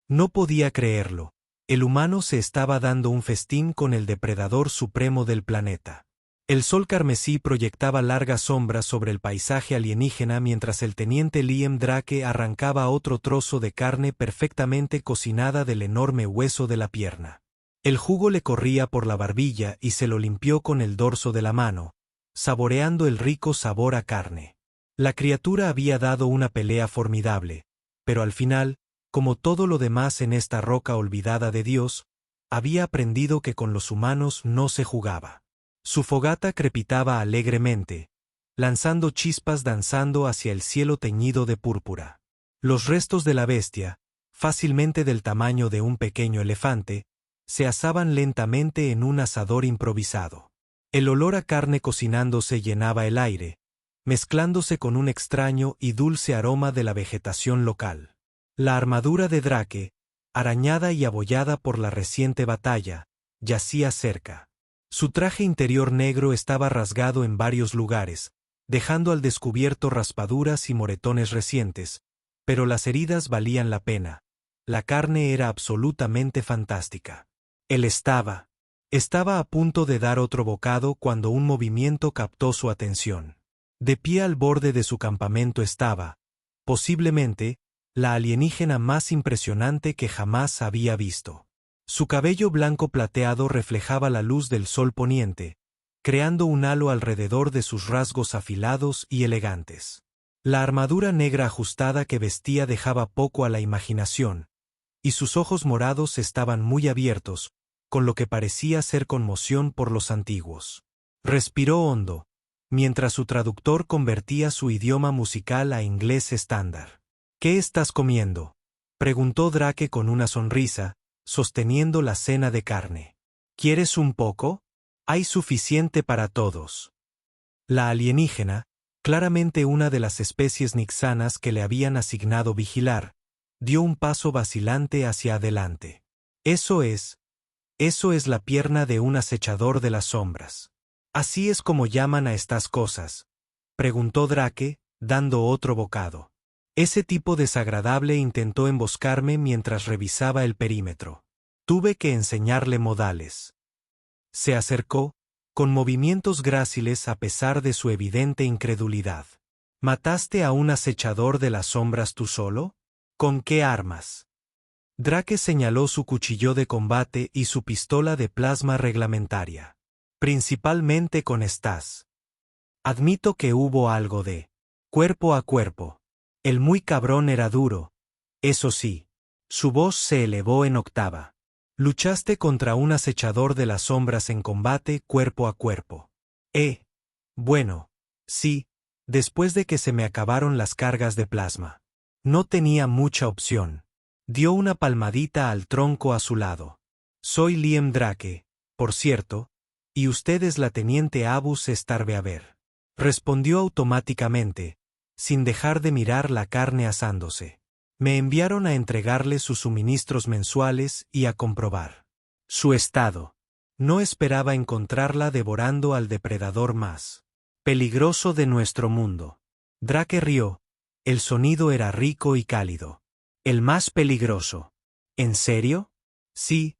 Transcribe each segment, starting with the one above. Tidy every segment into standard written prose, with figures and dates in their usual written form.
No podía creerlo. El humano se estaba dando un festín con el depredador supremo del planeta. El sol carmesí proyectaba largas sombras sobre el paisaje alienígena mientras el teniente Liam Drake arrancaba otro trozo de carne perfectamente cocinada del enorme hueso de la pierna. El jugo le corría por la barbilla y se lo limpió con el dorso de la mano, saboreando el rico sabor a carne. La criatura había dado una pelea formidable, pero al final, como todo lo demás en esta roca olvidada de Dios, había aprendido que con los humanos no se jugaba. Su fogata crepitaba alegremente, lanzando chispas danzando hacia el cielo teñido de púrpura. Los restos de la bestia, fácilmente del tamaño de un pequeño elefante, se asaban lentamente en un asador improvisado. El olor a carne cocinándose llenaba el aire, mezclándose con un extraño y dulce aroma de la vegetación local. La armadura de Drake, arañada y abollada por la reciente batalla, yacía cerca. Su traje interior negro estaba rasgado en varios lugares, dejando al descubierto raspaduras y moretones recientes, pero las heridas valían la pena. La carne era absolutamente fantástica. Él estaba a punto de dar otro bocado cuando un movimiento captó su atención. De pie al borde de su campamento estaba, posiblemente, la alienígena más impresionante que jamás había visto. Su cabello blanco plateado reflejaba la luz del sol poniente, creando un halo alrededor de sus rasgos afilados y elegantes. La armadura negra ajustada que vestía dejaba poco a la imaginación, y sus ojos morados estaban muy abiertos, con lo que parecía ser conmoción por los antiguos. Respiró hondo, mientras su traductor convertía su idioma musical a inglés estándar. «¿Qué estás comiendo?», preguntó Drake con una sonrisa, sosteniendo la cena de carne. «¿Quieres un poco? Hay suficiente para todos». La alienígena, claramente una de las especies nixanas que le habían asignado vigilar, dio un paso vacilante hacia adelante. Eso es la pierna de un acechador de las sombras. «¿Así es como llaman a estas cosas?», preguntó Drake, dando otro bocado. Ese tipo desagradable intentó emboscarme mientras revisaba el perímetro. Tuve que enseñarle modales. Se acercó, con movimientos gráciles a pesar de su evidente incredulidad. «¿Mataste a un acechador de las sombras tú solo? ¿Con qué armas?». Drake señaló su cuchillo de combate y su pistola de plasma reglamentaria. «Principalmente con estas. Admito que hubo algo de cuerpo a cuerpo. El muy cabrón era duro, eso sí». Su voz se elevó en octava. «Luchaste contra un acechador de las sombras en combate cuerpo a cuerpo». Bueno, sí, después de que se me acabaron las cargas de plasma. No tenía mucha opción». Dio una palmadita al tronco a su lado. «Soy Liam Drake, por cierto, y usted es la teniente Abus Starbeaver», respondió automáticamente, sin dejar de mirar la carne asándose. «Me enviaron a entregarle sus suministros mensuales y a comprobar su estado. No esperaba encontrarla devorando al depredador más peligroso de nuestro mundo». Drake rió. El sonido era rico y cálido. «¿El más peligroso? ¿En serio?». «Sí.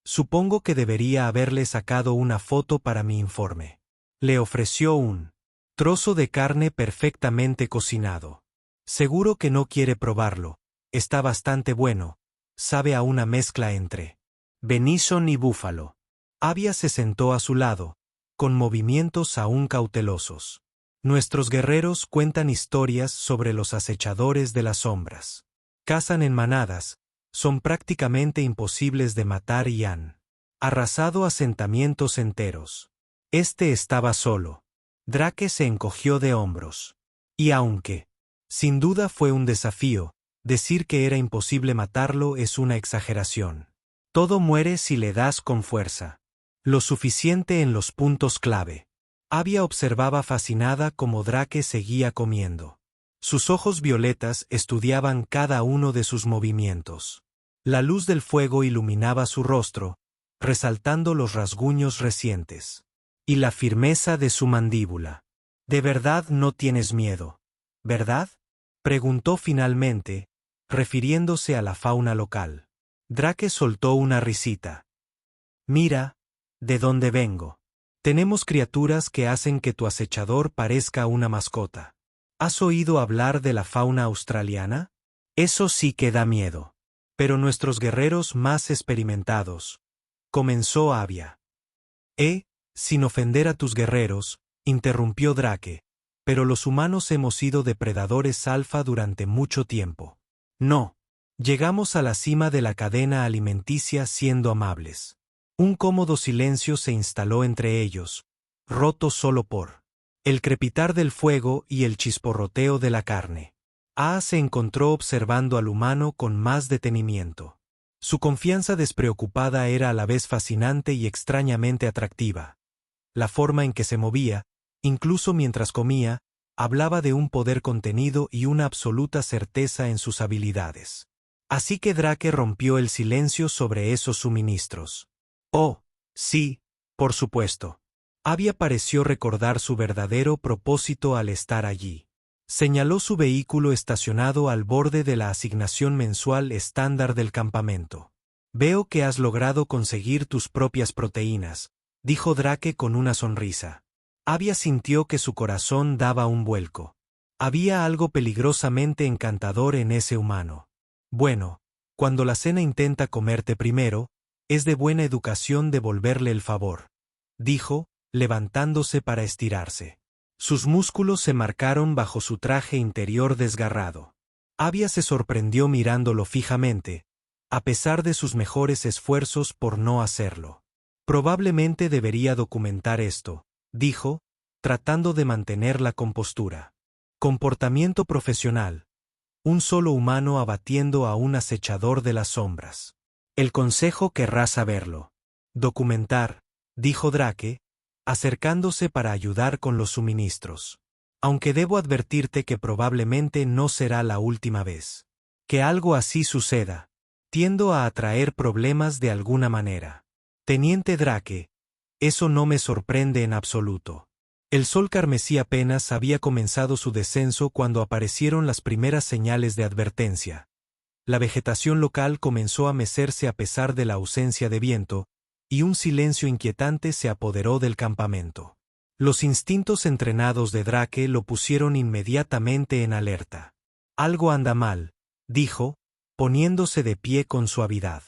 Supongo que debería haberle sacado una foto para mi informe». Le ofreció un trozo de carne perfectamente cocinado. «Seguro que no quiere probarlo. Está bastante bueno. Sabe a una mezcla entre venison y búfalo». Avia se sentó a su lado, con movimientos aún cautelosos. «Nuestros guerreros cuentan historias sobre los acechadores de las sombras. Cazan en manadas, son prácticamente imposibles de matar y han arrasado asentamientos enteros. Este estaba solo». Drake se encogió de hombros. «Y aunque, sin duda fue un desafío, decir que era imposible matarlo es una exageración. Todo muere si le das con fuerza. Lo suficiente en los puntos clave». Avia observaba fascinada cómo Drake seguía comiendo. Sus ojos violetas estudiaban cada uno de sus movimientos. La luz del fuego iluminaba su rostro, resaltando los rasguños recientes. Y la firmeza de su mandíbula. «¿De verdad no tienes miedo, verdad?», preguntó finalmente, refiriéndose a la fauna local. Drake soltó una risita. Mira, ¿de dónde vengo? Tenemos criaturas que hacen que tu acechador parezca una mascota. ¿Has oído hablar de la fauna australiana? Eso sí que da miedo. Pero nuestros guerreros más experimentados. Comenzó Avia. Sin ofender a tus guerreros, interrumpió Drake, pero los humanos hemos sido depredadores alfa durante mucho tiempo. No. Llegamos a la cima de la cadena alimenticia siendo amables. Un cómodo silencio se instaló entre ellos, roto solo por el crepitar del fuego y el chisporroteo de la carne. Se encontró observando al humano con más detenimiento. Su confianza despreocupada era a la vez fascinante y extrañamente atractiva. La forma en que se movía, incluso mientras comía, hablaba de un poder contenido y una absoluta certeza en sus habilidades. Así que Drake rompió el silencio sobre esos suministros. Oh, sí, por supuesto. Avia pareció recordar su verdadero propósito al estar allí. Señaló su vehículo estacionado al borde de la asignación mensual estándar del campamento. Veo que has logrado conseguir tus propias proteínas, dijo Drake con una sonrisa. Avia sintió que su corazón daba un vuelco. Había algo peligrosamente encantador en ese humano. Bueno, cuando la cena intenta comerte primero, es de buena educación devolverle el favor, dijo, levantándose para estirarse. Sus músculos se marcaron bajo su traje interior desgarrado. Avia se sorprendió mirándolo fijamente, a pesar de sus mejores esfuerzos por no hacerlo. Probablemente debería documentar esto, dijo, tratando de mantener la compostura. Comportamiento profesional. Un solo humano abatiendo a un acechador de las sombras. El consejo querrá saberlo. Documentar, dijo Drake, acercándose para ayudar con los suministros. Aunque debo advertirte que probablemente no será la última vez. Que algo así suceda. Tiendo a atraer problemas de alguna manera. Teniente Drake, eso no me sorprende en absoluto. El sol carmesí apenas había comenzado su descenso cuando aparecieron las primeras señales de advertencia. La vegetación local comenzó a mecerse a pesar de la ausencia de viento, y un silencio inquietante se apoderó del campamento. Los instintos entrenados de Drake lo pusieron inmediatamente en alerta. Algo anda mal, dijo, poniéndose de pie con suavidad.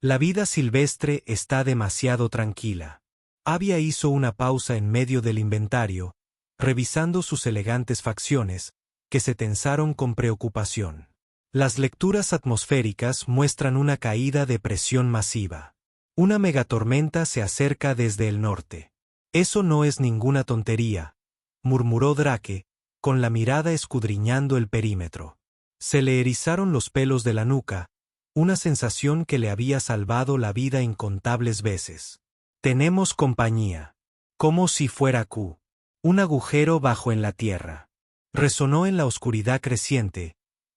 La vida silvestre está demasiado tranquila. Avia hizo una pausa en medio del inventario, revisando sus elegantes facciones, que se tensaron con preocupación. Las lecturas atmosféricas muestran una caída de presión masiva. Una megatormenta se acerca desde el norte. Eso no es ninguna tontería, murmuró Drake, con la mirada escudriñando el perímetro. Se le erizaron los pelos de la nuca, una sensación que le había salvado la vida incontables veces. Tenemos compañía. Como si fuera Q. Un agujero bajo en la tierra. Resonó en la oscuridad creciente,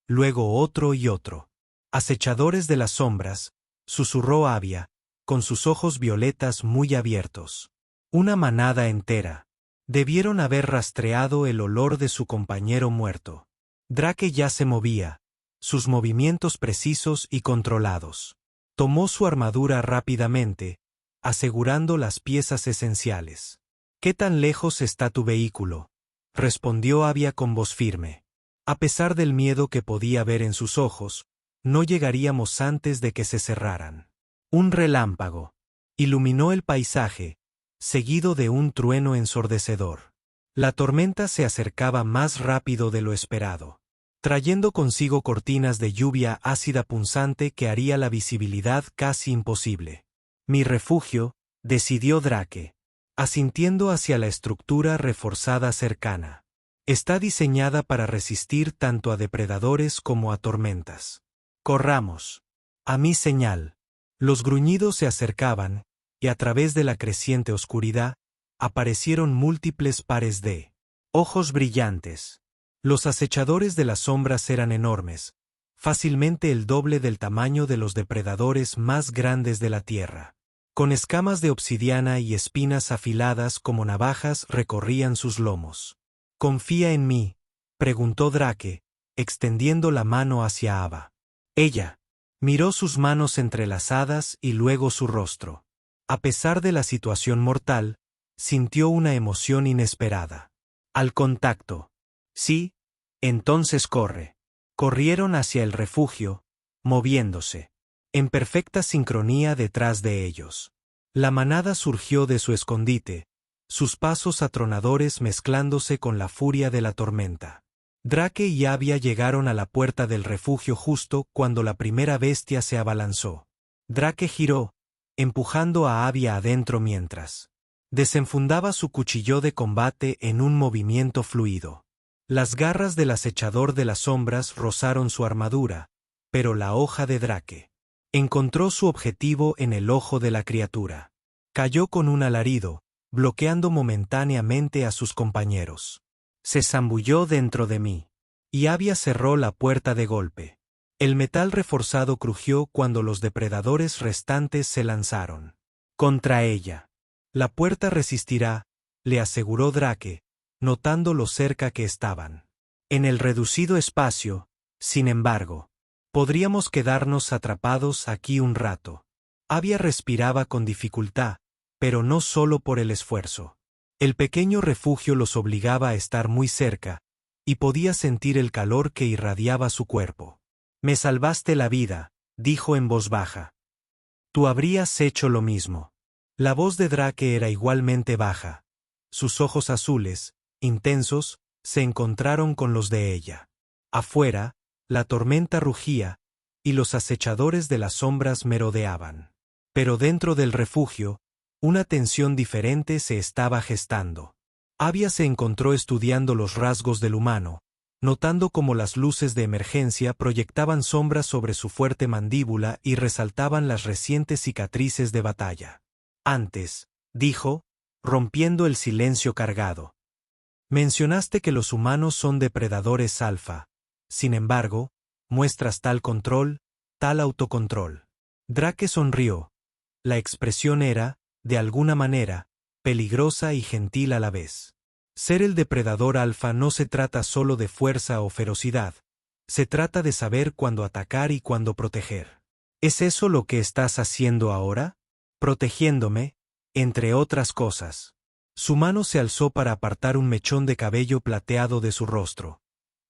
luego otro y otro. Acechadores de las sombras, susurró Avia, con sus ojos violetas muy abiertos. Una manada entera. Debieron haber rastreado el olor de su compañero muerto. Drake ya se movía, sus movimientos precisos y controlados. Tomó su armadura rápidamente, asegurando las piezas esenciales. ¿Qué tan lejos está tu vehículo?, respondió Avia con voz firme. A pesar del miedo que podía ver en sus ojos, no llegaríamos antes de que se cerraran. Un relámpago iluminó el paisaje, seguido de un trueno ensordecedor. La tormenta se acercaba más rápido de lo esperado, trayendo consigo cortinas de lluvia ácida punzante que haría la visibilidad casi imposible. Mi refugio, decidió Drake, asintiendo hacia la estructura reforzada cercana. Está diseñada para resistir tanto a depredadores como a tormentas. Corramos. A mi señal. Los gruñidos se acercaban, y a través de la creciente oscuridad, aparecieron múltiples pares de ojos brillantes. Los acechadores de las sombras eran enormes, fácilmente el doble del tamaño de los depredadores más grandes de la Tierra. Con escamas de obsidiana y espinas afiladas como navajas recorrían sus lomos. «¿Confía en mí?», preguntó Drake, extendiendo la mano hacia Ava. Ella Miró sus manos entrelazadas y luego su rostro. A pesar de la situación mortal, sintió una emoción inesperada. Al contacto. Sí, entonces corre. Corrieron hacia el refugio, moviéndose, en perfecta sincronía detrás de ellos. La manada surgió de su escondite, sus pasos atronadores mezclándose con la furia de la tormenta. Drake y Avia llegaron a la puerta del refugio justo cuando la primera bestia se abalanzó. Drake giró, empujando a Avia adentro mientras desenfundaba su cuchillo de combate en un movimiento fluido. Las garras del acechador de las sombras rozaron su armadura, pero la hoja de Drake encontró su objetivo en el ojo de la criatura. Cayó con un alarido, bloqueando momentáneamente a sus compañeros. Se zambulló dentro de mí. Y Avia cerró la puerta de golpe. El metal reforzado crujió cuando los depredadores restantes se lanzaron contra ella. La puerta resistirá, le aseguró Drake, notando lo cerca que estaban. En el reducido espacio, sin embargo, podríamos quedarnos atrapados aquí un rato. Avia respiraba con dificultad, pero no solo por el esfuerzo. El pequeño refugio los obligaba a estar muy cerca, y podía sentir el calor que irradiaba su cuerpo. «Me salvaste la vida», dijo en voz baja. «Tú habrías hecho lo mismo». La voz de Drake era igualmente baja. Sus ojos azules, intensos, se encontraron con los de ella. Afuera, la tormenta rugía, y los acechadores de las sombras merodeaban. Pero dentro del refugio, una tensión diferente se estaba gestando. Avia se encontró estudiando los rasgos del humano, notando cómo las luces de emergencia proyectaban sombras sobre su fuerte mandíbula y resaltaban las recientes cicatrices de batalla. Antes, dijo, rompiendo el silencio cargado. Mencionaste que los humanos son depredadores alfa. Sin embargo, muestras tal control, tal autocontrol. Drake sonrió. La expresión era, de alguna manera, peligrosa y gentil a la vez. Ser el depredador alfa no se trata solo de fuerza o ferocidad, se trata de saber cuándo atacar y cuándo proteger. ¿Es eso lo que estás haciendo ahora? Protegiéndome, entre otras cosas. Su mano se alzó para apartar un mechón de cabello plateado de su rostro.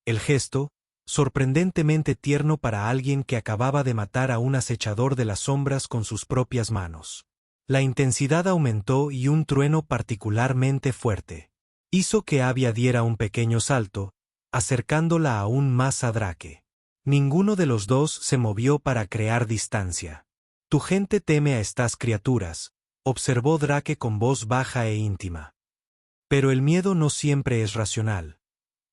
El gesto, sorprendentemente tierno para alguien que acababa de matar a un acechador de las sombras con sus propias manos. La intensidad aumentó y un trueno particularmente fuerte hizo que Avia diera un pequeño salto, acercándola aún más a Drake. Ninguno de los dos se movió para crear distancia. Tu gente teme a estas criaturas, observó Drake con voz baja e íntima. Pero el miedo no siempre es racional.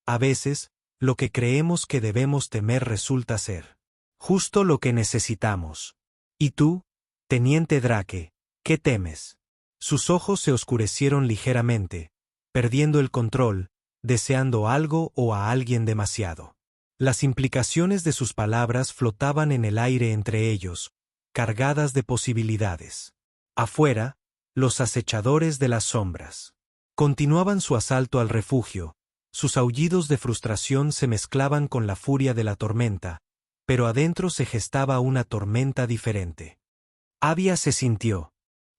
A veces, lo que creemos que debemos temer resulta ser justo lo que necesitamos. ¿Y tú, teniente Drake, qué temes? Sus ojos se oscurecieron ligeramente, perdiendo el control, deseando algo o a alguien demasiado. Las implicaciones de sus palabras flotaban en el aire entre ellos, cargadas de posibilidades. Afuera, los acechadores de las sombras continuaban su asalto al refugio. Sus aullidos de frustración se mezclaban con la furia de la tormenta, pero adentro se gestaba una tormenta diferente. Avia se sintió.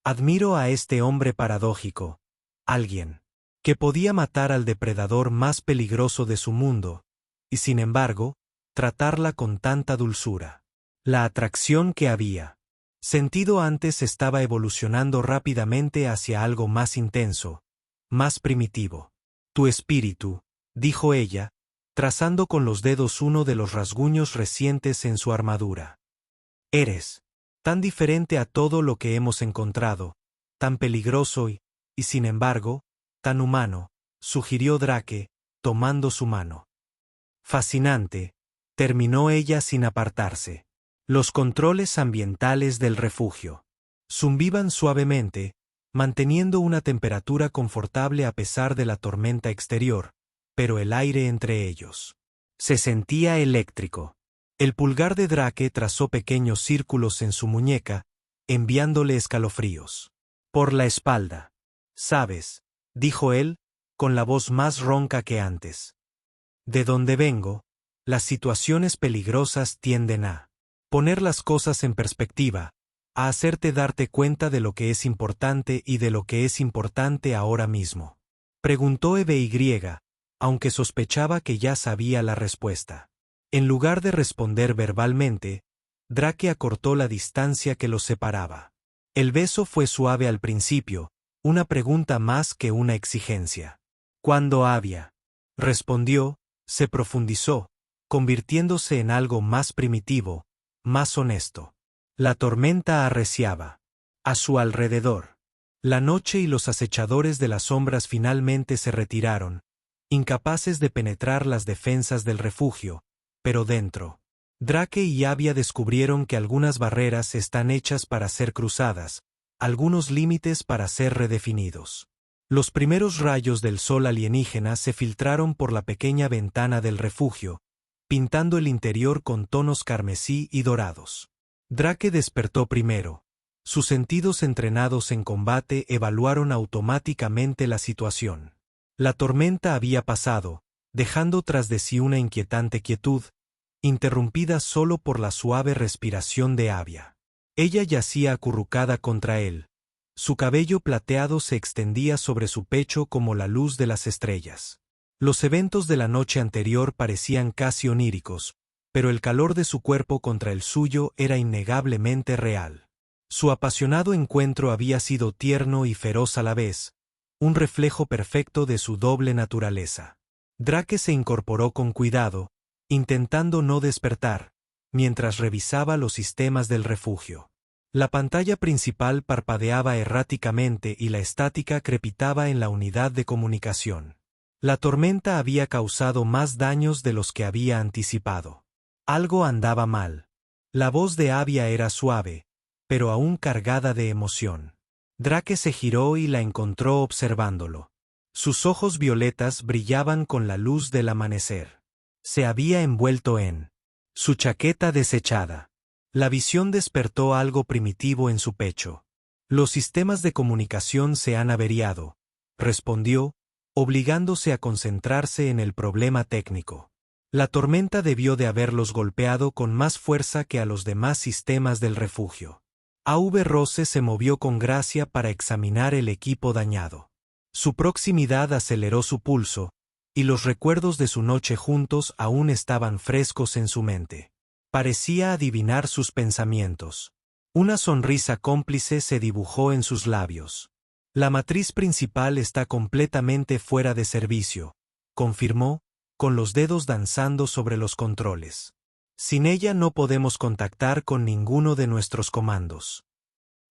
Admiro a este hombre paradójico, alguien que podía matar al depredador más peligroso de su mundo, y sin embargo, tratarla con tanta dulzura. La atracción que había sentido antes estaba evolucionando rápidamente hacia algo más intenso, más primitivo. Tu espíritu, dijo ella, trazando con los dedos uno de los rasguños recientes en su armadura. Eres tan diferente a todo lo que hemos encontrado, tan peligroso y, sin embargo, tan humano, sugirió Drake, tomando su mano. Fascinante, terminó ella sin apartarse. Los controles ambientales del refugio zumbiban suavemente, manteniendo una temperatura confortable a pesar de la tormenta exterior, pero el aire entre ellos se sentía eléctrico. El pulgar de Drake trazó pequeños círculos en su muñeca, enviándole escalofríos por la espalda. «Sabes», dijo él, con la voz más ronca que antes. «De donde vengo, las situaciones peligrosas tienden a Poner las cosas en perspectiva, a hacerte darte cuenta de lo que es importante y de lo que es importante ahora mismo. Preguntó EBY, aunque sospechaba que ya sabía la respuesta. En lugar de responder verbalmente, Drake acortó la distancia que los separaba. El beso fue suave al principio, una pregunta más que una exigencia. ¿Cuándo había? Respondió, se profundizó, convirtiéndose en algo más primitivo, más honesto. La tormenta arreciaba. A su alrededor. La noche y los acechadores de las sombras finalmente se retiraron, incapaces de penetrar las defensas del refugio, pero dentro. Drake y Avia descubrieron que algunas barreras están hechas para ser cruzadas, algunos límites para ser redefinidos. Los primeros rayos del sol alienígena se filtraron por la pequeña ventana del refugio, pintando el interior con tonos carmesí y dorados. Drake despertó primero. Sus sentidos entrenados en combate evaluaron automáticamente la situación. La tormenta había pasado, dejando tras de sí una inquietante quietud, interrumpida solo por la suave respiración de Avia. Ella yacía acurrucada contra él. Su cabello plateado se extendía sobre su pecho como la luz de las estrellas. Los eventos de la noche anterior parecían casi oníricos, pero el calor de su cuerpo contra el suyo era innegablemente real. Su apasionado encuentro había sido tierno y feroz a la vez, un reflejo perfecto de su doble naturaleza. Drake se incorporó con cuidado, intentando no despertar, mientras revisaba los sistemas del refugio. La pantalla principal parpadeaba erráticamente y la estática crepitaba en la unidad de comunicación. La tormenta había causado más daños de los que había anticipado. Algo andaba mal. La voz de Avia era suave, pero aún cargada de emoción. Drake se giró y la encontró observándolo. Sus ojos violetas brillaban con la luz del amanecer. Se había envuelto en su chaqueta desechada. La visión despertó algo primitivo en su pecho. Los sistemas de comunicación se han averiado, respondió, obligándose a concentrarse en el problema técnico. La tormenta debió de haberlos golpeado con más fuerza que a los demás sistemas del refugio. A.V. Rose se movió con gracia para examinar el equipo dañado. Su proximidad aceleró su pulso, y los recuerdos de su noche juntos aún estaban frescos en su mente. Parecía adivinar sus pensamientos. Una sonrisa cómplice se dibujó en sus labios. La matriz principal está completamente fuera de servicio, confirmó, con los dedos danzando sobre los controles. Sin ella no podemos contactar con ninguno de nuestros comandos.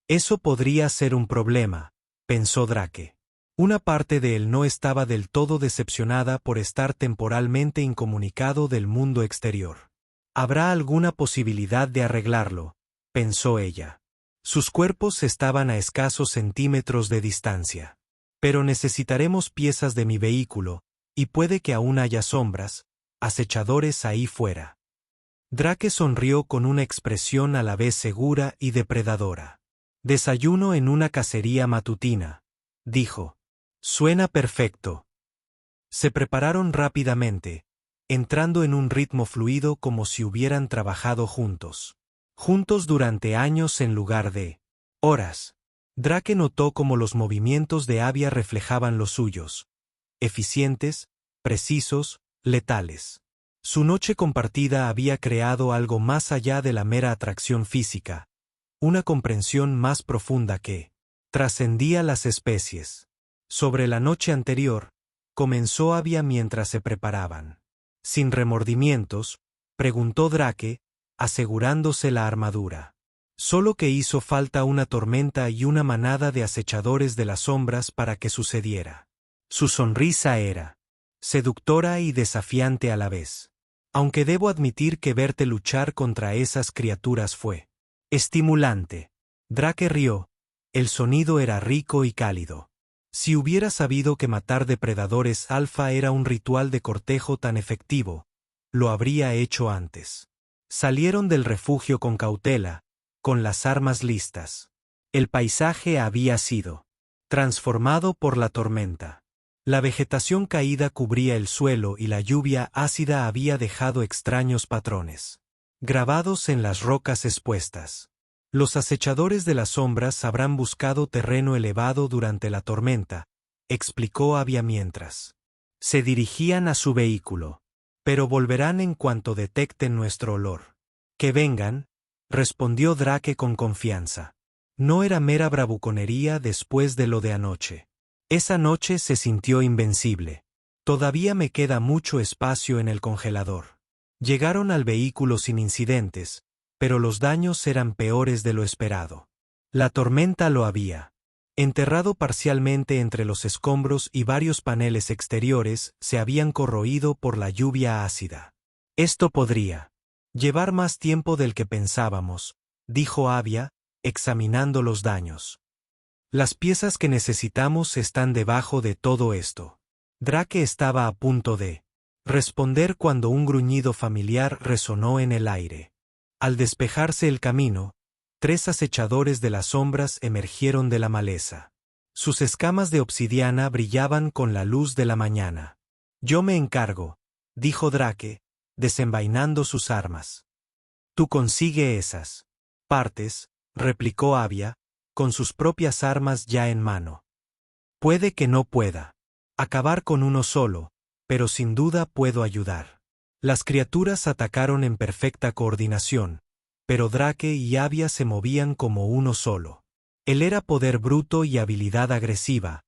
Eso podría ser un problema, pensó Drake. Una parte de él no estaba del todo decepcionada por estar temporalmente incomunicado del mundo exterior. ¿Habrá alguna posibilidad de arreglarlo?, pensó ella. Sus cuerpos estaban a escasos centímetros de distancia. Pero necesitaremos piezas de mi vehículo, y puede que aún haya sombras, acechadores ahí fuera. Drake sonrió con una expresión a la vez segura y depredadora. Desayuno en una cacería matutina, dijo. Suena perfecto. Se prepararon rápidamente, entrando en un ritmo fluido como si hubieran trabajado juntos. Juntos durante años en lugar de horas. Drake notó cómo los movimientos de Avia reflejaban los suyos. Eficientes, precisos, letales. Su noche compartida había creado algo más allá de la mera atracción física, una comprensión más profunda que trascendía las especies. Sobre la noche anterior, comenzó Avia mientras se preparaban. Sin remordimientos, preguntó Drake, asegurándose la armadura. Solo que hizo falta una tormenta y una manada de acechadores de las sombras para que sucediera. Su sonrisa era seductora y desafiante a la vez. Aunque debo admitir que verte luchar contra esas criaturas fue estimulante. Drake rió. El sonido era rico y cálido. Si hubiera sabido que matar depredadores alfa era un ritual de cortejo tan efectivo, lo habría hecho antes. Salieron del refugio con cautela, con las armas listas. El paisaje había sido transformado por la tormenta. La vegetación caída cubría el suelo y la lluvia ácida había dejado extraños patrones. grabados en las rocas expuestas. Los acechadores de las sombras habrán buscado terreno elevado durante la tormenta, explicó Avia mientras se dirigían a su vehículo. Pero volverán en cuanto detecten nuestro olor. Que vengan, respondió Drake con confianza. No era mera bravuconería después de lo de anoche. Esa noche se sintió invencible. Todavía me queda mucho espacio en el congelador. Llegaron al vehículo sin incidentes, pero los daños eran peores de lo esperado. La tormenta lo había enterrado parcialmente entre los escombros y varios paneles exteriores se habían corroído por la lluvia ácida. Esto podría llevar más tiempo del que pensábamos, dijo Avia, examinando los daños. Las piezas que necesitamos están debajo de todo esto. Drake estaba a punto de responder cuando un gruñido familiar resonó en el aire. Al despejarse el camino, 3 acechadores de las sombras emergieron de la maleza. Sus escamas de obsidiana brillaban con la luz de la mañana. Yo me encargo, dijo Drake, desenvainando sus armas. Tú consigue esas partes, replicó Avia, con sus propias armas ya en mano. Puede que no pueda acabar con uno solo, pero sin duda puedo ayudar. Las criaturas atacaron en perfecta coordinación, pero Drake y Avia se movían como uno solo. Él era poder bruto y habilidad agresiva.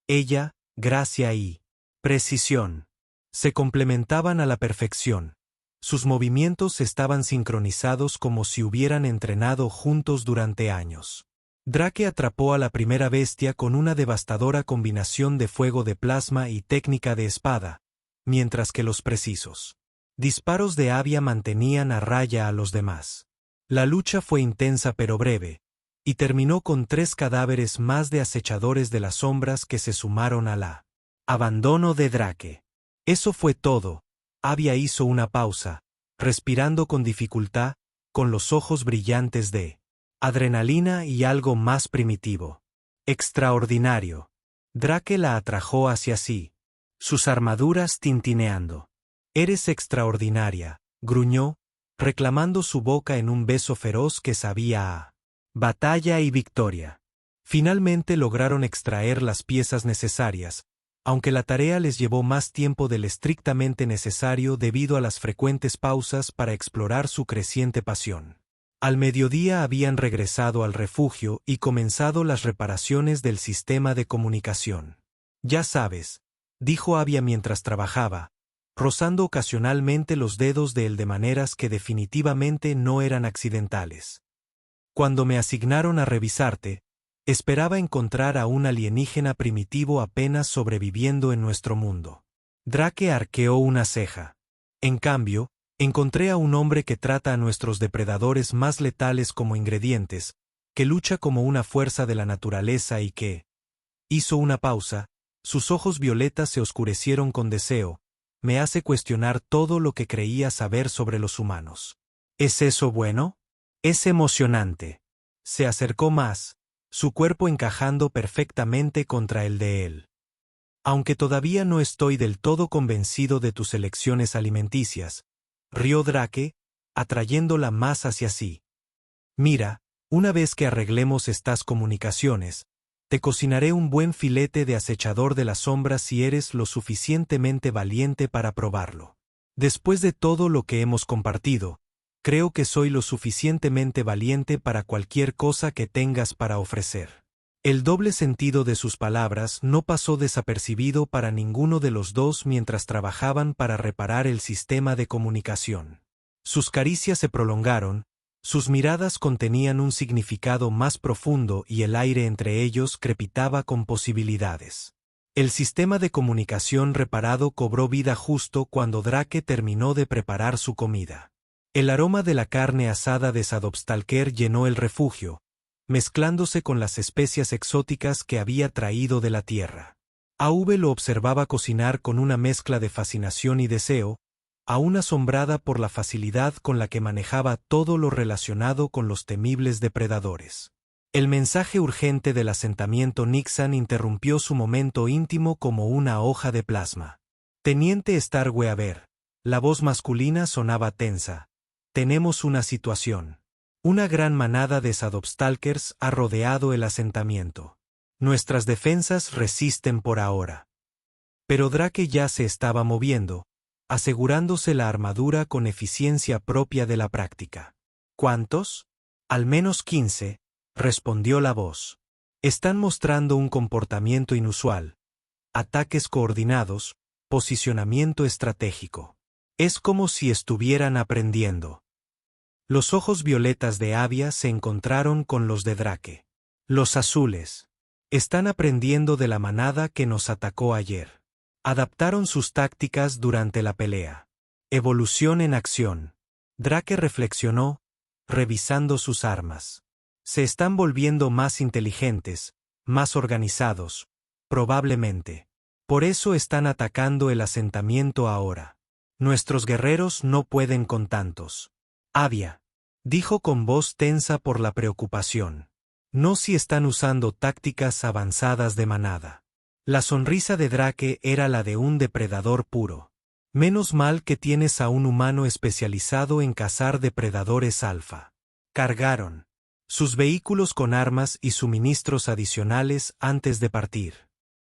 Ella, gracia y precisión. Se complementaban a la perfección. Sus movimientos estaban sincronizados como si hubieran entrenado juntos durante años. Drake atrapó a la primera bestia con una devastadora combinación de fuego de plasma y técnica de espada, mientras que los precisos disparos de Avia mantenían a raya a los demás. La lucha fue intensa pero breve, y terminó con 3 cadáveres más de acechadores de las sombras que se sumaron a la abandono de Drake. Eso fue todo. Avia hizo una pausa, respirando con dificultad, con los ojos brillantes de adrenalina y algo más primitivo. Extraordinario. Drake la atrajo hacia sí, sus armaduras tintineando. Eres extraordinaria, gruñó, reclamando su boca en un beso feroz que sabía a batalla y victoria. Finalmente lograron extraer las piezas necesarias, aunque la tarea les llevó más tiempo del estrictamente necesario debido a las frecuentes pausas para explorar su creciente pasión. Al mediodía habían regresado al refugio y comenzado las reparaciones del sistema de comunicación. Ya sabes, dijo Avia mientras trabajaba, rozando ocasionalmente los dedos de él de maneras que definitivamente no eran accidentales. Cuando me asignaron a revisarte, esperaba encontrar a un alienígena primitivo apenas sobreviviendo en nuestro mundo. Drake arqueó una ceja. En cambio, encontré a un hombre que trata a nuestros depredadores más letales como ingredientes, que lucha como una fuerza de la naturaleza y que hizo una pausa, sus ojos violetas se oscurecieron con deseo. Me hace cuestionar todo lo que creía saber sobre los humanos. ¿Es eso bueno? Es emocionante. Se acercó más, su cuerpo encajando perfectamente contra el de él. Aunque todavía no estoy del todo convencido de tus elecciones alimenticias, rió Drake, atrayéndola más hacia sí. Mira, una vez que arreglemos estas comunicaciones, te cocinaré un buen filete de acechador de las sombras si eres lo suficientemente valiente para probarlo. Después de todo lo que hemos compartido, creo que soy lo suficientemente valiente para cualquier cosa que tengas para ofrecer. El doble sentido de sus palabras no pasó desapercibido para ninguno de los dos mientras trabajaban para reparar el sistema de comunicación. Sus caricias se prolongaron, sus miradas contenían un significado más profundo y el aire entre ellos crepitaba con posibilidades. El sistema de comunicación reparado cobró vida justo cuando Drake terminó de preparar su comida. El aroma de la carne asada de Sadovstalker llenó el refugio, mezclándose con las especias exóticas que había traído de la tierra. Auve lo observaba cocinar con una mezcla de fascinación y deseo, aún asombrada por la facilidad con la que manejaba todo lo relacionado con los temibles depredadores. El mensaje urgente del asentamiento Nixon interrumpió su momento íntimo como una hoja de plasma. Teniente Starkweaver. La voz masculina sonaba tensa. tenemos una situación. Una gran manada de Shadowstalkers ha rodeado el asentamiento. Nuestras defensas resisten por ahora. Pero Drake ya se estaba moviendo, asegurándose la armadura con eficiencia propia de la práctica. ¿Cuántos? Al menos 15, respondió la voz. Están mostrando un comportamiento inusual. Ataques coordinados, posicionamiento estratégico. Es como si estuvieran aprendiendo. Los ojos violetas de Avia se encontraron con los de Drake. Los azules. Están aprendiendo de la manada que nos atacó ayer. Adaptaron sus tácticas durante la pelea. Evolución en acción. Drake reflexionó, revisando sus armas. Se están volviendo más inteligentes, más organizados, probablemente. Por eso están atacando el asentamiento ahora. Nuestros guerreros no pueden con tantos. Avia, dijo con voz tensa por la preocupación. No si están usando tácticas avanzadas de manada. La sonrisa de Drake era la de un depredador puro. Menos mal que tienes a un humano especializado en cazar depredadores alfa. Cargaron sus vehículos con armas y suministros adicionales antes de partir.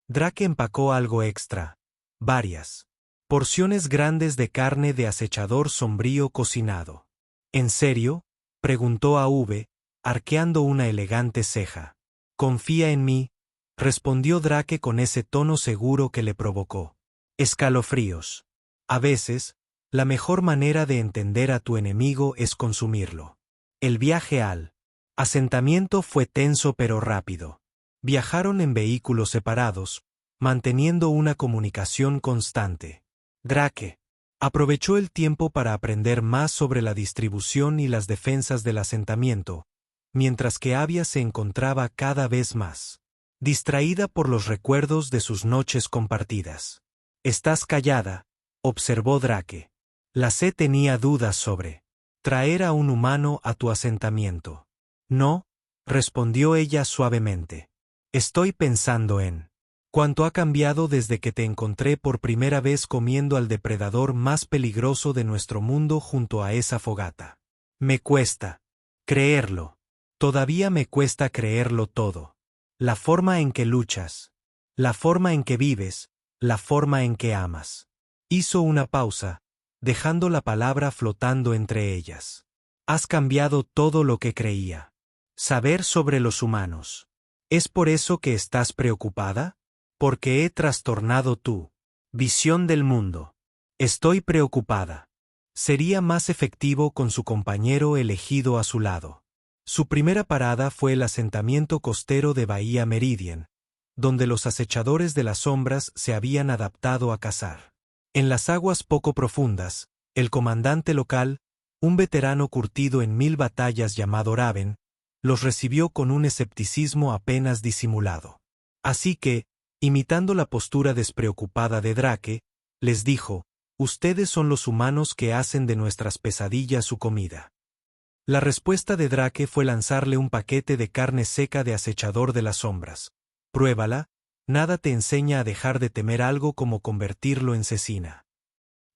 Drake empacó algo extra. Varias porciones grandes de carne de acechador sombrío cocinado. ¿En serio?, preguntó a V, arqueando una elegante ceja. Confía en mí, respondió Drake con ese tono seguro que le provocó escalofríos. A veces, la mejor manera de entender a tu enemigo es consumirlo. El viaje al asentamiento fue tenso pero rápido. Viajaron en vehículos separados, manteniendo una comunicación constante. Drake aprovechó el tiempo para aprender más sobre la distribución y las defensas del asentamiento, mientras que Avia se encontraba cada vez más distraída por los recuerdos de sus noches compartidas. «Estás callada», observó Drake. La C tenía dudas sobre traer a un humano a tu asentamiento. No, respondió ella suavemente. Estoy pensando en cuánto ha cambiado desde que te encontré por primera vez comiendo al depredador más peligroso de nuestro mundo junto a esa fogata. Me cuesta creerlo. Todavía me cuesta creerlo todo. La forma en que luchas, la forma en que vives, la forma en que amas. Hizo una pausa, dejando la palabra flotando entre ellas. Has cambiado todo lo que creía. Saber sobre los humanos. ¿Es por eso que estás preocupada? Porque he trastornado tu visión del mundo. Estoy preocupada. Sería más efectivo con su compañero elegido a su lado. Su primera parada fue el asentamiento costero de Bahía Meridian, donde los acechadores de las sombras se habían adaptado a cazar. En las aguas poco profundas, el comandante local, un veterano curtido en 1000 batallas llamado Raven, los recibió con un escepticismo apenas disimulado. Así que, imitando la postura despreocupada de Drake, les dijo: «Ustedes son los humanos que hacen de nuestras pesadillas su comida». La respuesta de Drake fue lanzarle un paquete de carne seca de acechador de las sombras. Pruébala, nada te enseña a dejar de temer algo como convertirlo en cecina.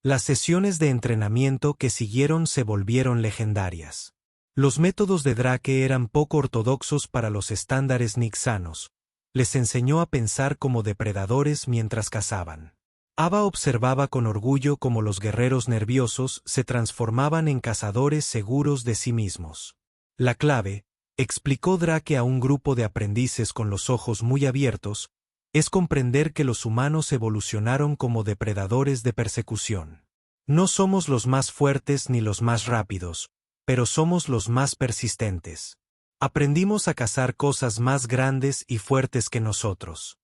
Las sesiones de entrenamiento que siguieron se volvieron legendarias. Los métodos de Drake eran poco ortodoxos para los estándares nixanos. Les enseñó a pensar como depredadores mientras cazaban. Ava observaba con orgullo cómo los guerreros nerviosos se transformaban en cazadores seguros de sí mismos. La clave, explicó Drake a un grupo de aprendices con los ojos muy abiertos, es comprender que los humanos evolucionaron como depredadores de persecución. No somos los más fuertes ni los más rápidos, pero somos los más persistentes. Aprendimos a cazar cosas más grandes y fuertes que nosotros.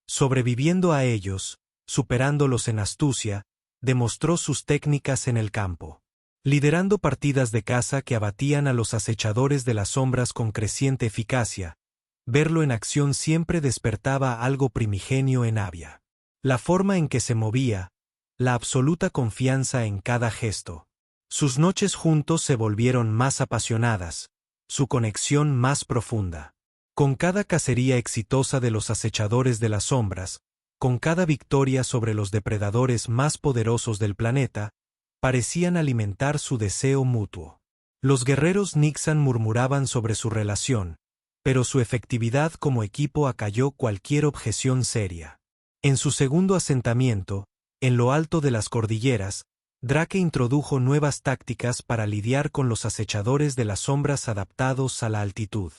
Sobreviviendo a ellos, superándolos en astucia, demostró sus técnicas en el campo. Liderando partidas de caza que abatían a los acechadores de las sombras con creciente eficacia, verlo en acción siempre despertaba algo primigenio en Avia. La forma en que se movía, la absoluta confianza en cada gesto. Sus noches juntos se volvieron más apasionadas, su conexión más profunda. Con cada cacería exitosa de los acechadores de las sombras, con cada victoria sobre los depredadores más poderosos del planeta, parecían alimentar su deseo mutuo. Los guerreros Nixon murmuraban sobre su relación, pero su efectividad como equipo acalló cualquier objeción seria. En su segundo asentamiento, en lo alto de las cordilleras, Drake introdujo nuevas tácticas para lidiar con los acechadores de las sombras adaptados a la altitud.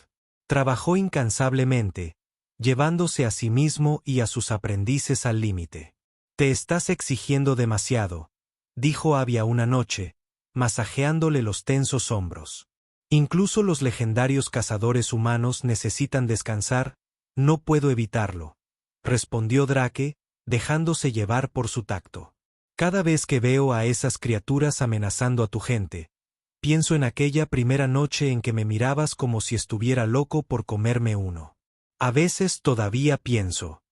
Trabajó incansablemente, llevándose a sí mismo y a sus aprendices al límite. «Te estás exigiendo demasiado», dijo Avia una noche, masajeándole los tensos hombros. «Incluso los legendarios cazadores humanos necesitan descansar, no puedo evitarlo», respondió Drake, dejándose llevar por su tacto. «Cada vez que veo a esas criaturas amenazando a tu gente, pienso en aquella primera noche en que me mirabas como si estuviera loco por comerme uno. A veces todavía pienso».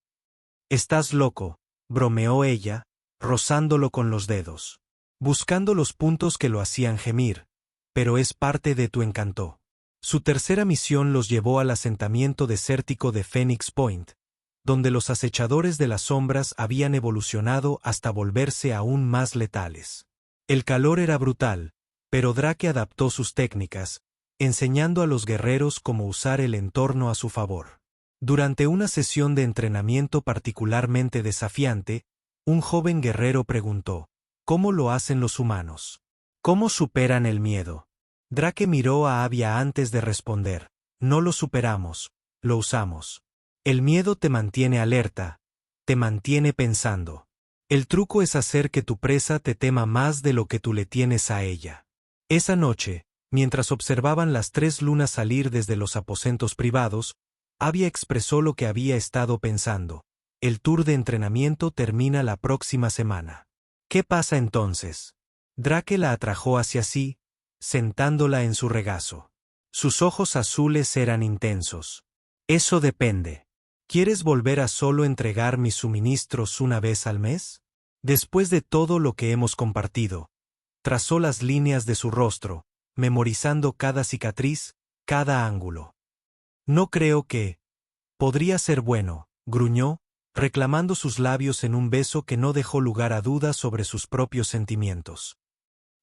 «Estás loco», bromeó ella, rozándolo con los dedos, buscando los puntos que lo hacían gemir, «pero es parte de tu encanto». Su tercera misión los llevó al asentamiento desértico de Phoenix Point, donde los acechadores de las sombras habían evolucionado hasta volverse aún más letales. El calor era brutal, pero Drake adaptó sus técnicas, enseñando a los guerreros cómo usar el entorno a su favor. Durante una sesión de entrenamiento particularmente desafiante, un joven guerrero preguntó, «¿Cómo lo hacen los humanos? ¿Cómo superan el miedo?». Drake miró a Avia antes de responder, «No lo superamos, lo usamos. El miedo te mantiene alerta, te mantiene pensando. El truco es hacer que tu presa te tema más de lo que tú le tienes a ella». Esa noche, mientras observaban las 3 lunas salir desde los aposentos privados, Avia expresó lo que había estado pensando. «El tour de entrenamiento termina la próxima semana. ¿Qué pasa entonces?». Drake la atrajo hacia sí, sentándola en su regazo. Sus ojos azules eran intensos. «Eso depende. ¿Quieres volver a solo entregar mis suministros una vez al mes?». Después de todo lo que hemos compartido, trazó las líneas de su rostro, memorizando cada cicatriz, cada ángulo. «No creo que...». «Podría ser bueno», gruñó, reclamando sus labios en un beso que no dejó lugar a dudas sobre sus propios sentimientos.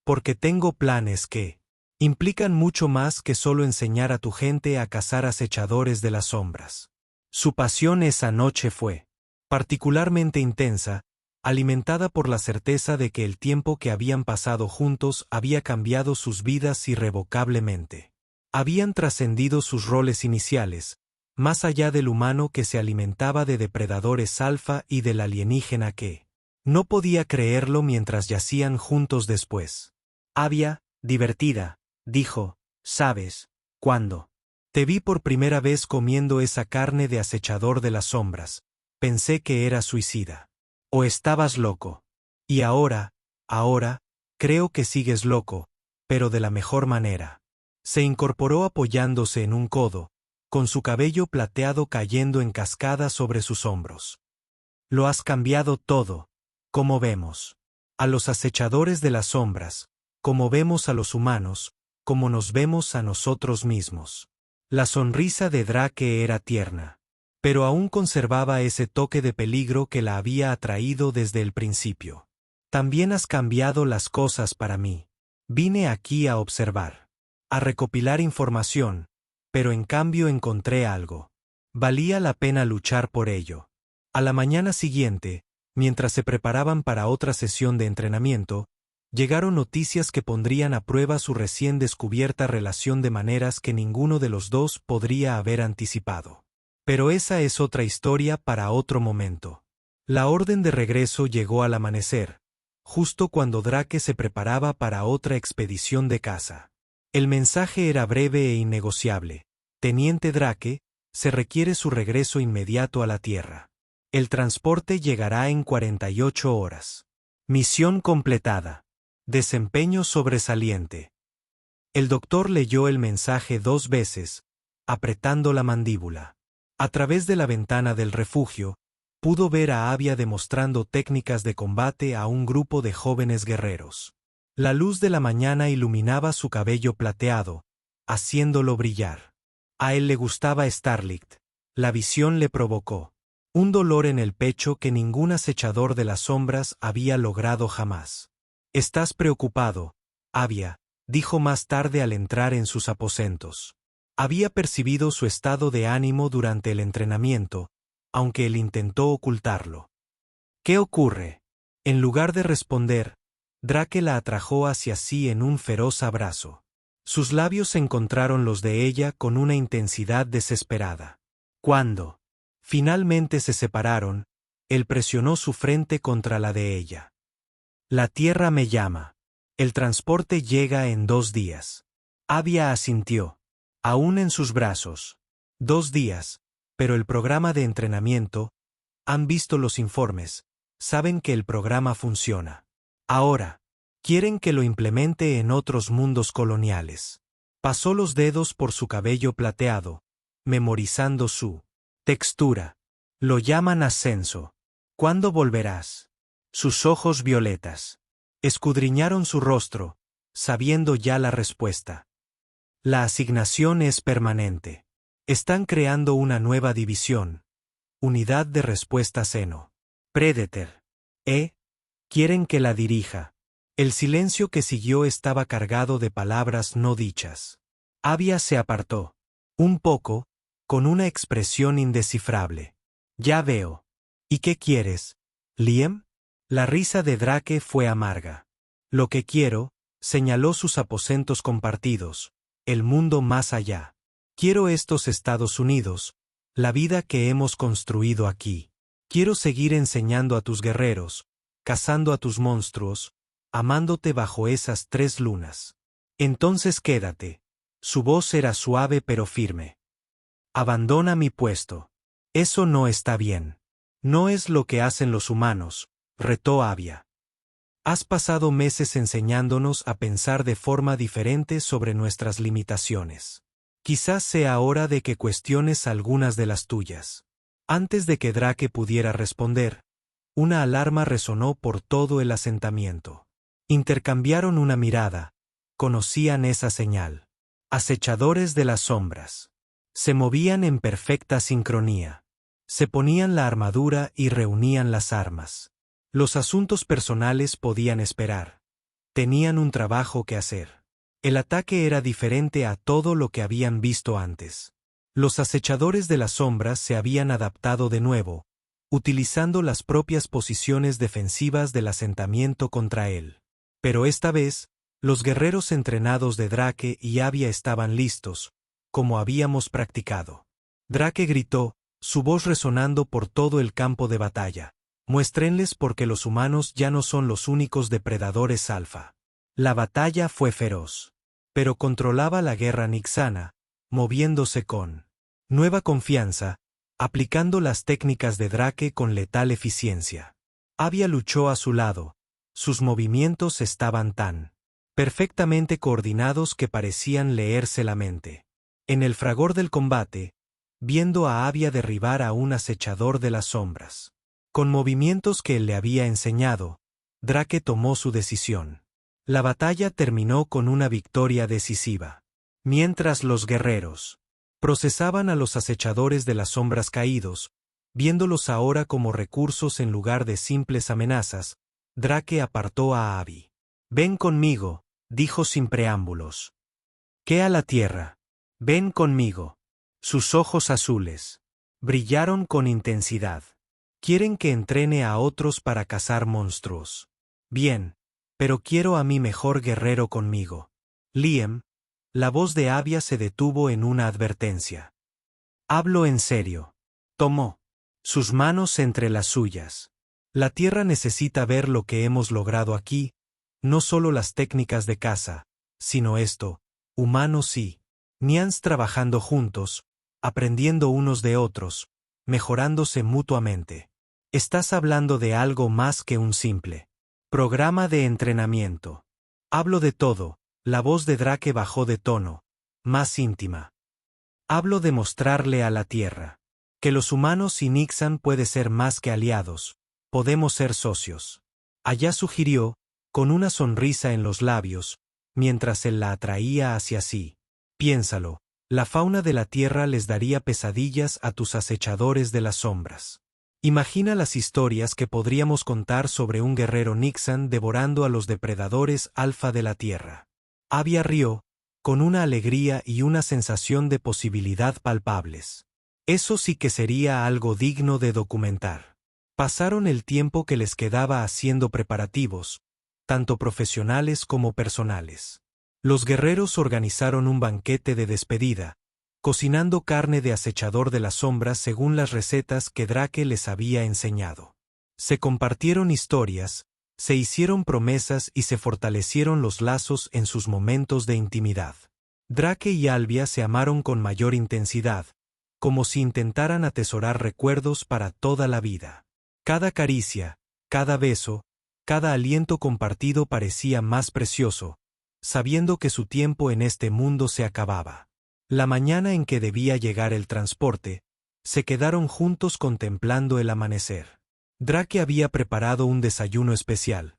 «Porque tengo planes que implican mucho más que solo enseñar a tu gente a cazar acechadores de las sombras». Su pasión esa noche fue particularmente intensa, alimentada por la certeza de que el tiempo que habían pasado juntos había cambiado sus vidas irrevocablemente. Habían trascendido sus roles iniciales, más allá del humano que se alimentaba de depredadores alfa y del alienígena que no podía creerlo mientras yacían juntos después. «Avia, divertida», dijo, «¿sabes cuándo? Te vi por primera vez comiendo esa carne de acechador de las sombras. Pensé que era suicida. ¿O estabas loco? Y ahora, creo que sigues loco, pero de la mejor manera». Se incorporó apoyándose en un codo, con su cabello plateado cayendo en cascada sobre sus hombros. «Lo has cambiado todo, como vemos a los acechadores de las sombras, como vemos a los humanos, como nos vemos a nosotros mismos». La sonrisa de Drake era tierna, pero aún conservaba ese toque de peligro que la había atraído desde el principio. «También has cambiado las cosas para mí. Vine aquí a observar, a recopilar información, pero en cambio encontré algo. Valía la pena luchar por ello». A la mañana siguiente, mientras se preparaban para otra sesión de entrenamiento, llegaron noticias que pondrían a prueba su recién descubierta relación de maneras que ninguno de los dos podría haber anticipado. Pero esa es otra historia para otro momento. La orden de regreso llegó al amanecer, justo cuando Drake se preparaba para otra expedición de caza. El mensaje era breve e innegociable. «Teniente Drake, se requiere su regreso inmediato a la Tierra. El transporte llegará en 48 horas. Misión completada. Desempeño sobresaliente». El doctor leyó el mensaje 2 veces, apretando la mandíbula. A través de la ventana del refugio, pudo ver a Avia demostrando técnicas de combate a un grupo de jóvenes guerreros. La luz de la mañana iluminaba su cabello plateado, haciéndolo brillar. A él le gustaba Starlight. La visión le provocó un dolor en el pecho que ningún acechador de las sombras había logrado jamás. Estás preocupado, Avia, dijo más tarde al entrar en sus aposentos. Había percibido su estado de ánimo durante el entrenamiento, aunque él intentó ocultarlo. ¿Qué ocurre? En lugar de responder, Drake la atrajo hacia sí en un feroz abrazo. Sus labios encontraron los de ella con una intensidad desesperada. Cuando finalmente se separaron, él presionó su frente contra la de ella. La tierra me llama. El transporte llega en 2 días. Avia asintió. Aún en sus brazos. 2 días, pero el programa de entrenamiento, han visto los informes, saben que el programa funciona. Ahora, quieren que lo implemente en otros mundos coloniales. Pasó los dedos por su cabello plateado, memorizando su textura. Lo llaman ascenso. ¿Cuándo volverás? Sus ojos violetas escudriñaron su rostro, sabiendo ya la respuesta. La asignación es permanente. Están creando una nueva división. Unidad de respuesta seno. Predator. Quieren que la dirija. El silencio que siguió estaba cargado de palabras no dichas. Avia se apartó. Un poco, con una expresión indescifrable. Ya veo. ¿Y qué quieres, Liam? La risa de Drake fue amarga. Lo que quiero, señaló sus aposentos compartidos, el mundo más allá. Quiero estos Estados Unidos, la vida que hemos construido aquí. Quiero seguir enseñando a tus guerreros, cazando a tus monstruos, amándote bajo esas 3 lunas. Entonces quédate. Su voz era suave pero firme. Abandona mi puesto. Eso no está bien. No es lo que hacen los humanos, retó Avia. Has pasado meses enseñándonos a pensar de forma diferente sobre nuestras limitaciones. Quizás sea hora de que cuestiones algunas de las tuyas. Antes de que Drake pudiera responder, una alarma resonó por todo el asentamiento. Intercambiaron una mirada, conocían esa señal. Acechadores de las sombras. Se movían en perfecta sincronía. Se ponían la armadura y reunían las armas. Los asuntos personales podían esperar. Tenían un trabajo que hacer. El ataque era diferente a todo lo que habían visto antes. Los acechadores de las sombras se habían adaptado de nuevo, utilizando las propias posiciones defensivas del asentamiento contra él. Pero esta vez, los guerreros entrenados de Drake y Avia estaban listos, como habíamos practicado. Drake gritó, su voz resonando por todo el campo de batalla. Muéstrenles porque los humanos ya no son los únicos depredadores alfa. La batalla fue feroz. Pero controlaba la guerra nixana, moviéndose con nueva confianza, aplicando las técnicas de Drake con letal eficiencia. Avia luchó a su lado. Sus movimientos estaban tan perfectamente coordinados que parecían leerse la mente. En el fragor del combate, viendo a Avia derribar a un acechador de las sombras. Con movimientos que él le había enseñado, Drake tomó su decisión. La batalla terminó con una victoria decisiva. Mientras los guerreros procesaban a los acechadores de las sombras caídos, viéndolos ahora como recursos en lugar de simples amenazas, Drake apartó a Abby. «Ven conmigo», dijo sin preámbulos. «¿Qué a la tierra? Ven conmigo». Sus ojos azules brillaron con intensidad. «Quieren que entrene a otros para cazar monstruos. Bien, pero quiero a mi mejor guerrero conmigo. Liam». La voz de Avia se detuvo en una advertencia. «Hablo en serio». Tomó sus manos entre las suyas. «La tierra necesita ver lo que hemos logrado aquí, no solo las técnicas de caza, sino esto, humanos y Nians trabajando juntos, aprendiendo unos de otros, mejorándose mutuamente. Estás hablando de algo más que un simple programa de entrenamiento. Hablo de todo». La voz de Drake bajó de tono, más íntima. «Hablo de mostrarle a la tierra que los humanos y Nixon pueden ser más que aliados, podemos ser socios». Allá sugirió, con una sonrisa en los labios, mientras él la atraía hacia sí. «Piénsalo, la fauna de la tierra les daría pesadillas a tus acechadores de las sombras. Imagina las historias que podríamos contar sobre un guerrero Nixon devorando a los depredadores alfa de la Tierra. Avia rió, con una alegría y una sensación de posibilidad palpables. Eso sí que sería algo digno de documentar. Pasaron el tiempo que les quedaba haciendo preparativos, tanto profesionales como personales. Los guerreros organizaron un banquete de despedida, cocinando carne de acechador de las sombras según las recetas que Drake les había enseñado. Se compartieron historias, se hicieron promesas y se fortalecieron los lazos en sus momentos de intimidad. Drake y Alvia se amaron con mayor intensidad, como si intentaran atesorar recuerdos para toda la vida. Cada caricia, cada beso, cada aliento compartido parecía más precioso, sabiendo que su tiempo en este mundo se acababa. La mañana en que debía llegar el transporte, se quedaron juntos contemplando el amanecer. Drake había preparado un desayuno especial.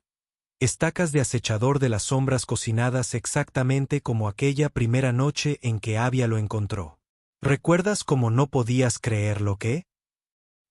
Estacas de acechador de las sombras cocinadas exactamente como aquella primera noche en que Avia lo encontró. ¿Recuerdas cómo no podías creer lo que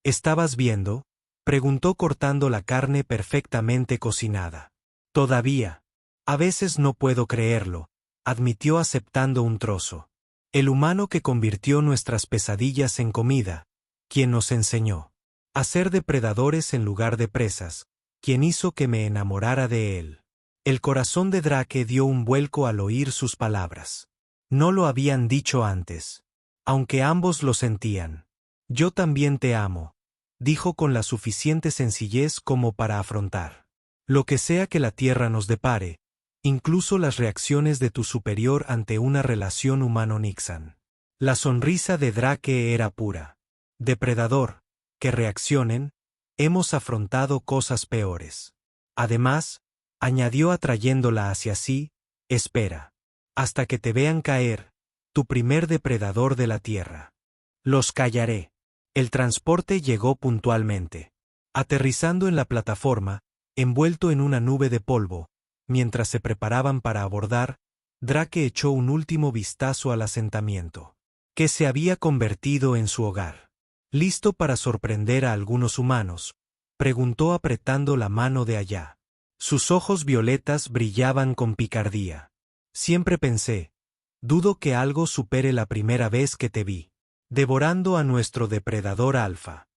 estabas viendo? Preguntó cortando la carne perfectamente cocinada. Todavía. A veces no puedo creerlo, admitió aceptando un trozo. El humano que convirtió nuestras pesadillas en comida, quien nos enseñó a ser depredadores en lugar de presas, quien hizo que me enamorara de él. El corazón de Drake dio un vuelco al oír sus palabras. No lo habían dicho antes. Aunque ambos lo sentían. Yo también te amo, dijo con la suficiente sencillez como para afrontar lo que sea que la tierra nos depare, incluso las reacciones de tu superior ante una relación humano-Nixon. La sonrisa de Drake era pura. Depredador, que reaccionen, hemos afrontado cosas peores. Además, añadió atrayéndola hacia sí, espera. Hasta que te vean caer, tu primer depredador de la tierra. Los callaré. El transporte llegó puntualmente. Aterrizando en la plataforma, envuelto en una nube de polvo, mientras se preparaban para abordar, Drake echó un último vistazo al asentamiento, que se había convertido en su hogar. ¿Listo para sorprender a algunos humanos?, preguntó apretando la mano de allá. Sus ojos violetas brillaban con picardía. Siempre pensé, dudo que algo supere la primera vez que te vi, devorando a nuestro depredador alfa.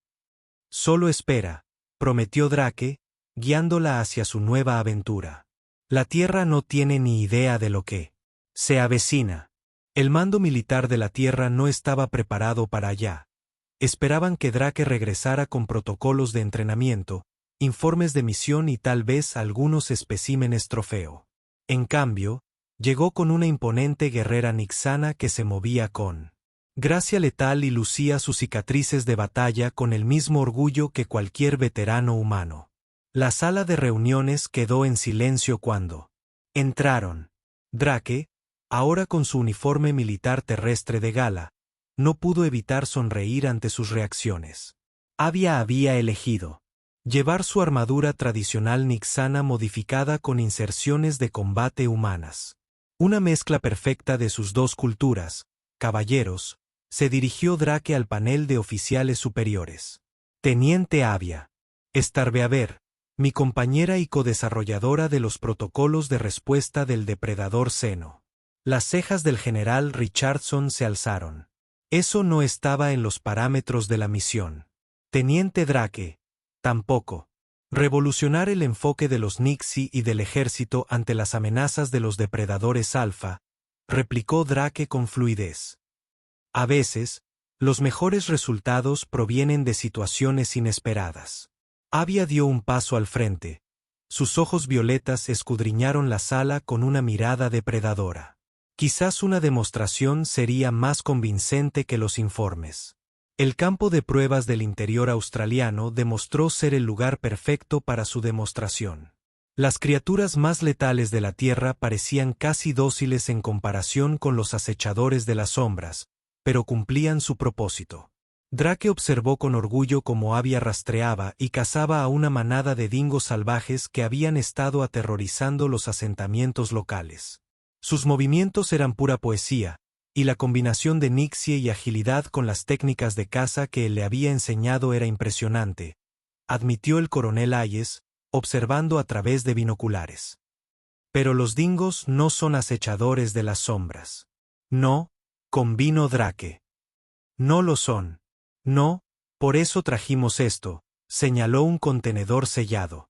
Solo espera, prometió Drake, guiándola hacia su nueva aventura. La Tierra no tiene ni idea de lo que se avecina. El mando militar de la Tierra no estaba preparado para allá. Esperaban que Drake regresara con protocolos de entrenamiento, informes de misión y tal vez algunos especímenes trofeo. En cambio, llegó con una imponente guerrera nixana que se movía con gracia letal y lucía sus cicatrices de batalla con el mismo orgullo que cualquier veterano humano. La sala de reuniones quedó en silencio cuando entraron. Drake, ahora con su uniforme militar terrestre de gala, no pudo evitar sonreír ante sus reacciones. Avia había elegido llevar su armadura tradicional nixana modificada con inserciones de combate humanas. Una mezcla perfecta de sus dos culturas. Caballeros, se dirigió Drake al panel de oficiales superiores. Teniente Avia. Starbeaver, mi compañera y codesarrolladora de los protocolos de respuesta del depredador Seno. Las cejas del general Richardson se alzaron. Eso no estaba en los parámetros de la misión. Teniente Drake, tampoco. Revolucionar el enfoque de los Nixie y del ejército ante las amenazas de los depredadores alfa, replicó Drake con fluidez. A veces, los mejores resultados provienen de situaciones inesperadas. Avia dio un paso al frente. Sus ojos violetas escudriñaron la sala con una mirada depredadora. Quizás una demostración sería más convincente que los informes. El campo de pruebas del interior australiano demostró ser el lugar perfecto para su demostración. Las criaturas más letales de la Tierra parecían casi dóciles en comparación con los acechadores de las sombras, pero cumplían su propósito. Drake observó con orgullo cómo Avia rastreaba y cazaba a una manada de dingos salvajes que habían estado aterrorizando los asentamientos locales. Sus movimientos eran pura poesía, y la combinación de Nixie y agilidad con las técnicas de caza que él le había enseñado era impresionante, admitió el coronel Hayes, observando a través de binoculares. Pero los dingos no son acechadores de las sombras. No, convino Drake. No lo son. No, por eso trajimos esto, señaló un contenedor sellado.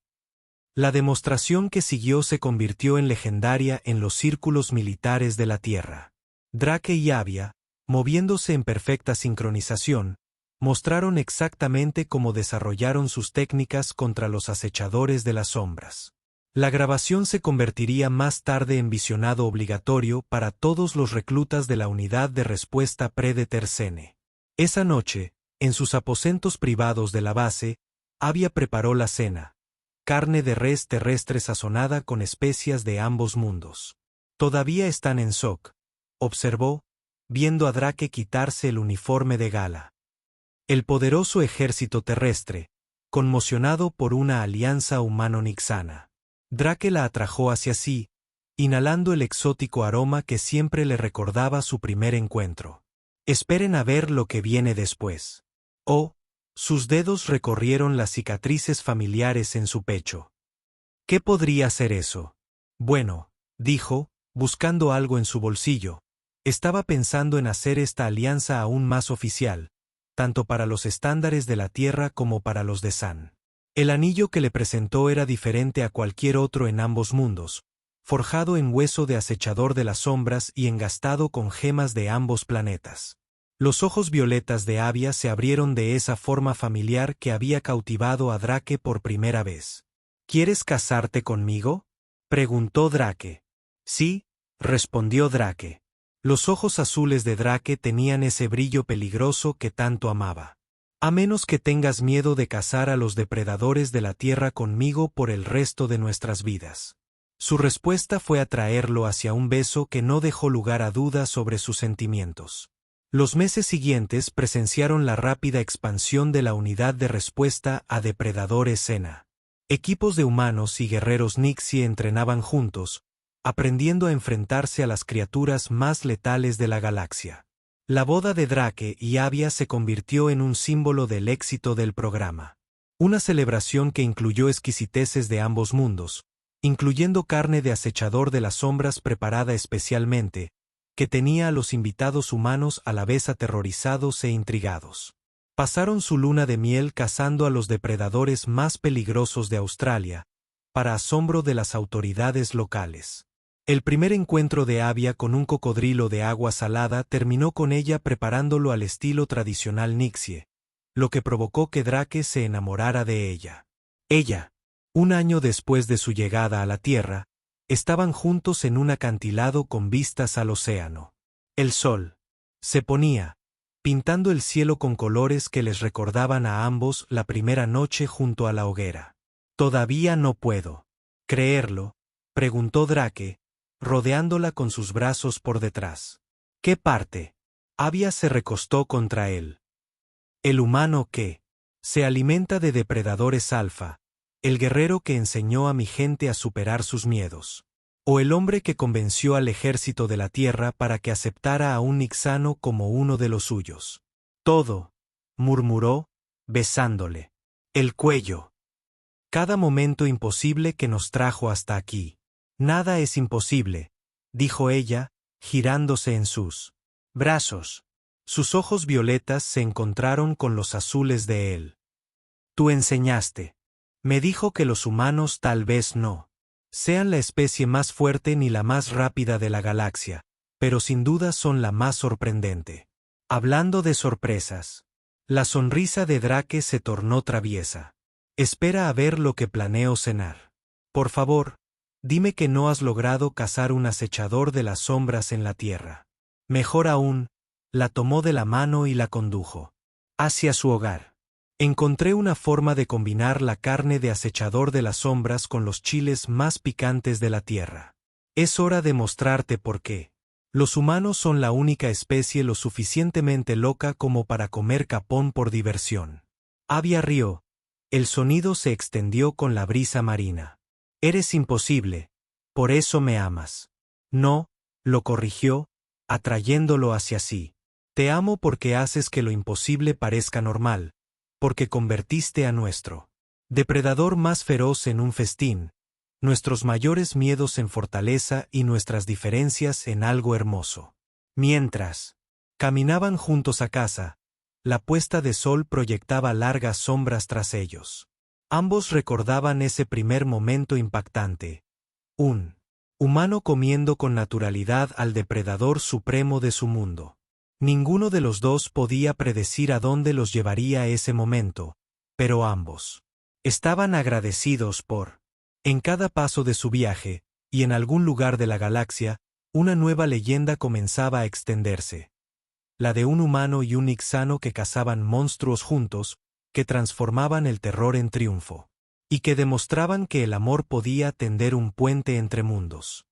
La demostración que siguió se convirtió en legendaria en los círculos militares de la Tierra. Drake y Avia, moviéndose en perfecta sincronización, mostraron exactamente cómo desarrollaron sus técnicas contra los acechadores de las sombras. La grabación se convertiría más tarde en visionado obligatorio para todos los reclutas de la Unidad de Respuesta Predator Scene. Esa noche, en sus aposentos privados de la base, Avia preparó la cena: carne de res terrestre sazonada con especias de ambos mundos. Todavía están en shock, observó, viendo a Drake quitarse el uniforme de gala. El poderoso ejército terrestre, conmocionado por una alianza humano-nixana. Drake la atrajo hacia sí, inhalando el exótico aroma que siempre le recordaba su primer encuentro. Esperen a ver lo que viene después. Oh, sus dedos recorrieron las cicatrices familiares en su pecho. ¿Qué podría ser eso? Bueno, dijo, buscando algo en su bolsillo. Estaba pensando en hacer esta alianza aún más oficial, tanto para los estándares de la Tierra como para los de San. El anillo que le presentó era diferente a cualquier otro en ambos mundos, forjado en hueso de acechador de las sombras y engastado con gemas de ambos planetas. Los ojos violetas de Avia se abrieron de esa forma familiar que había cautivado a Drake por primera vez. ¿Quieres casarte conmigo?, preguntó Drake. Sí, respondió Drake. Los ojos azules de Drake tenían ese brillo peligroso que tanto amaba. A menos que tengas miedo de cazar a los depredadores de la Tierra conmigo por el resto de nuestras vidas. Su respuesta fue atraerlo hacia un beso que no dejó lugar a dudas sobre sus sentimientos. Los meses siguientes presenciaron la rápida expansión de la unidad de respuesta a depredadores Sena. Equipos de humanos y guerreros Nixie entrenaban juntos, aprendiendo a enfrentarse a las criaturas más letales de la galaxia. La boda de Drake y Avia se convirtió en un símbolo del éxito del programa. Una celebración que incluyó exquisiteces de ambos mundos, incluyendo carne de acechador de las sombras preparada especialmente, que tenía a los invitados humanos a la vez aterrorizados e intrigados. Pasaron su luna de miel cazando a los depredadores más peligrosos de Australia, para asombro de las autoridades locales. El primer encuentro de Avia con un cocodrilo de agua salada terminó con ella preparándolo al estilo tradicional Nixie, lo que provocó que Drake se enamorara de ella. Ella, un año después de su llegada a la Tierra, estaban juntos en un acantilado con vistas al océano. El sol se ponía, pintando el cielo con colores que les recordaban a ambos la primera noche junto a la hoguera. «Todavía no puedo creerlo», preguntó Drake, rodeándola con sus brazos por detrás. «¿Qué parte?» Avia se recostó contra él. «El humano que se alimenta de depredadores alfa, el guerrero que enseñó a mi gente a superar sus miedos, o el hombre que convenció al ejército de la Tierra para que aceptara a un nixano como uno de los suyos». «Todo», murmuró, besándole el cuello. «Cada momento imposible que nos trajo hasta aquí». «Nada es imposible», dijo ella, girándose en sus brazos. Sus ojos violetas se encontraron con los azules de él. «Tú enseñaste. Me dijo que los humanos tal vez no sean la especie más fuerte ni la más rápida de la galaxia, pero sin duda son la más sorprendente». Hablando de sorpresas, la sonrisa de Drake se tornó traviesa. «Espera a ver lo que planeo cenar. Por favor, dime que no has logrado cazar un acechador de las sombras en la Tierra». Mejor aún, la tomó de la mano y la condujo hacia su hogar. «Encontré una forma de combinar la carne de acechador de las sombras con los chiles más picantes de la Tierra. Es hora de mostrarte por qué los humanos son la única especie lo suficientemente loca como para comer capón por diversión». Avia rió. El sonido se extendió con la brisa marina. «Eres imposible, por eso me amas». «No», lo corrigió, atrayéndolo hacia sí. Te amo porque haces que lo imposible parezca normal, porque convertiste a nuestro depredador más feroz en un festín, nuestros mayores miedos en fortaleza y nuestras diferencias en algo hermoso. Mientras caminaban juntos a casa, la puesta de sol proyectaba largas sombras tras ellos. Ambos recordaban ese primer momento impactante. Un humano comiendo con naturalidad al depredador supremo de su mundo. Ninguno de los dos podía predecir a dónde los llevaría ese momento, pero ambos estaban agradecidos por. En cada paso de su viaje, y en algún lugar de la galaxia, una nueva leyenda comenzaba a extenderse. La de un humano y un ixano que cazaban monstruos juntos, que transformaban el terror en triunfo. Y que demostraban que el amor podía tender un puente entre mundos.